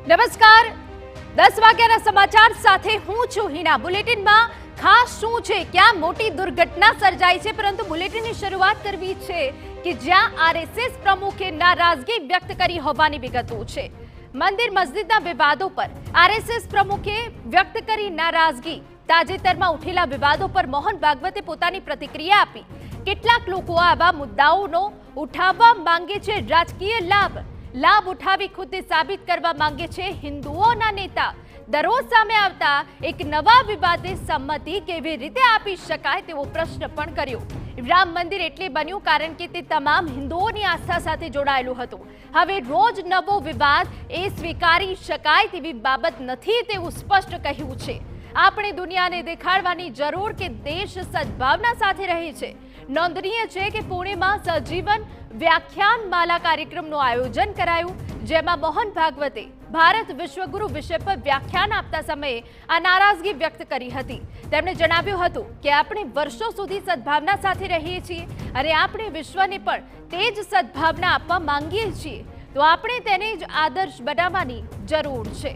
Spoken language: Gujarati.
નમસ્કાર 10 વાગ્યાના સમાચાર સાથે હું છું હિના। બુલેટિનમાં ખાસ શું છે, ક્યાં મોટી દુર્ઘટના સર્જાઈ છે, પરંતુ બુલેટિનની શરૂઆત કરવી છે કે જ્યાં આરએસએસ પ્રમુખે નારાજગી વ્યક્ત કરી હોવાની વિગતો છે। મંદિર મસ્જિદના વિવાદો પર આરએસએસ પ્રમુખે વ્યક્ત કરી નારાજગી। તાજેતરમાં ઉઠેલા વિવાદો પર મોહન ભાગવતે પોતાની પ્રતિક્રિયા આપી। કેટલાક લોકો આવા મુદ્દાઓનો ઉઠાવવા માંગે છે રાજકીય લાભ ઉઠાવી ખુદને સાબિત કરવા માંગે છે હિન્દુઓના નેતા। દરરોજ સામે આવતા એક નવા વિવાદે સંમતિ કેવી રીતે આપી શકાય તેવો પ્રશ્ન પણ કર્યો। રામ મંદિર એટલે બન્યું કારણ કે તે તમામ હિન્દુઓની આસ્થા સાથે જોડાયેલું હતું। હવે રોજ નવો વિવાદ એ સ્વીકારી શકાય તેવી બાબત નથી તેવું સ્પષ્ટ કહ્યું છે। આપણે દુનિયાને દેખાડવાની જરૂર કે દેશ સદભાવના સાથે રહે છે। નોંધનીય છે કે પુણેમાં સજીવન વ્યાખ્યાન માલા કાર્યક્રમનું આયોજન કરાયું, જેમાં મોહન ભાગવતે ભારત વિશ્વગુરુ વિષય પર વ્યાખ્યાન આપતા સમયે આ નારાજગી વ્યક્ત કરી હતી। તેમણે જણાવ્યું હતું કે આપણે વર્ષો સુધી સદભાવના સાથે રહીએ છીએ અને આપણે વિશ્વને પણ તે જ સદભાવના આપવા માંગીએ છીએ, તો આપણે તેને જ આદર્શ બનાવવાની જરૂર છે।